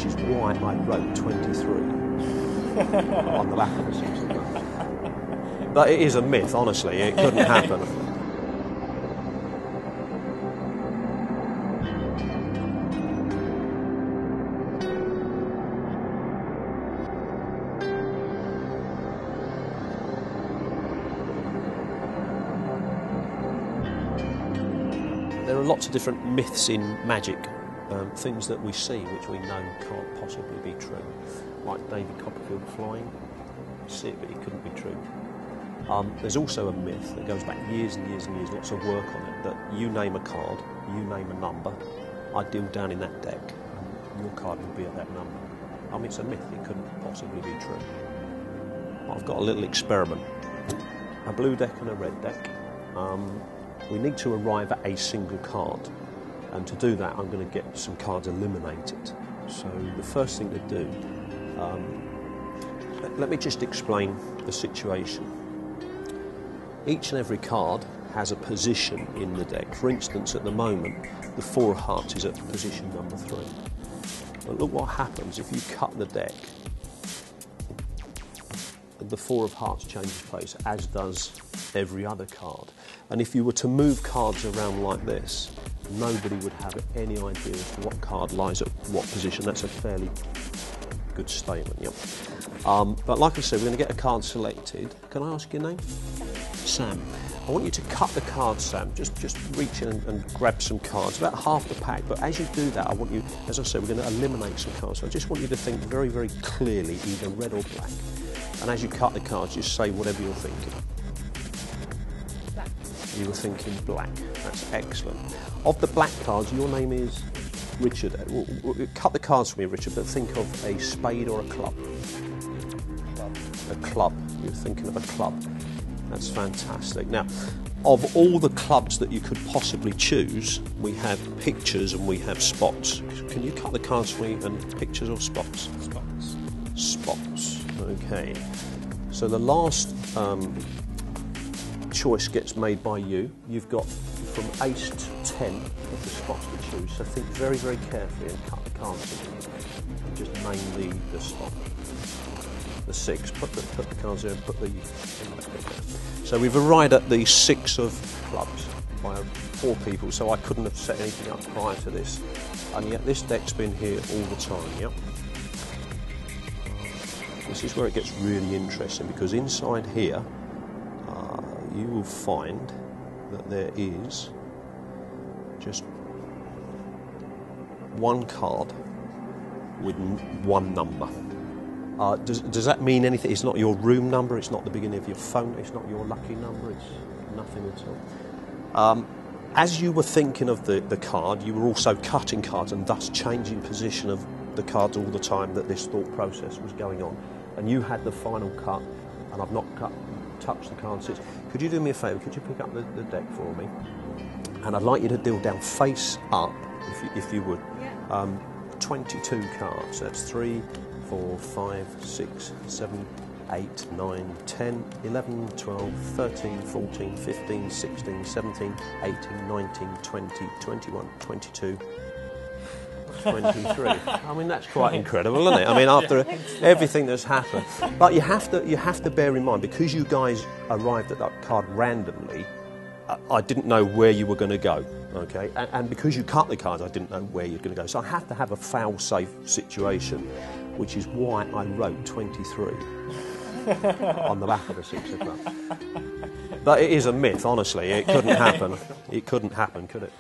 which is why I wrote 23 on the back of the 6 o'clock. But it is a myth, honestly. It couldn't happen. There are lots of different myths in magic, things that we see which we know can't possibly be true. Like David Copperfield flying, you see it but it couldn't be true. There's also a myth that goes back years and years and years, lots of work on it, that you name a card, you name a number, I deal down in that deck, and your card will be at that number. I mean, it's a myth, it couldn't possibly be true. I've got a little experiment. A blue deck and a red deck. We need to arrive at a single card, and to do that I'm going to get some cards eliminated. So the first thing to do, let me just explain the situation. Each and every card has a position in the deck. For instance, at the moment, the 4 of hearts is at position number 3. But look what happens if you cut the deck. The 4 of hearts changes place, as does every other card. And if you were to move cards around like this, nobody would have any idea as to what card lies at what position. That's a fairly good statement, yep. But like I said, we're going to get a card selected. Can I ask your name? Sam. I want you to cut the cards, Sam. Just reach in and grab some cards, about half the pack. But as you do that, I want you, as I said, we're going to eliminate some cards. So I just want you to think very, very clearly, either red or black. And as you cut the cards, just say whatever you're thinking. Black. You were thinking black. That's excellent. Of the black cards, your name is Richard. Cut the cards for me, Richard, but think of a spade or a club. Club. A club. You're thinking of a club. That's fantastic. Now, of all the clubs that you could possibly choose, we have pictures and we have spots. Can you cut the cards for me and pictures or spots? Spots. Spots. Okay. So the last choice gets made by you. You've got from ace to 10 of the spots to choose. So think very, very carefully and cut the cards and just name the spot. The 6. Put the cards there and put the. So we've arrived at the 6 of clubs by 4 people. So I couldn't have set anything up prior to this, and yet this deck's been here all the time. Yep. This is where it gets really interesting, because inside here you will find that there is just one card with one number. Does that mean anything? It's not your room number, it's not the beginning of your phone, it's not your lucky number, it's nothing at all. As you were thinking of the card, you were also cutting cards and thus changing position of the cards all the time that this thought process was going on. And you had the final cut, and I've not touched the card since. Could you do me a favour? Could you pick up the deck for me? And I'd like you to deal down face up, if you would. Yeah. 22 cards. That's 3, 4, 5, 6, 7, 8, 9, 10, 11, 12, 13, 14, 15, 16, 17, 18, 19, 20, 21, 22, 23. I mean, that's quite incredible, isn't it? I mean, after everything that's happened. But you have to bear in mind, because you guys arrived at that card randomly, I didn't know where you were going to go, okay? And because you cut the cards, I didn't know where you're going to go. So I have to have a fail-safe situation, which is why I wrote 23 on the back of the 6 o'clock. But it is a myth, honestly. It couldn't happen. It couldn't happen, could it?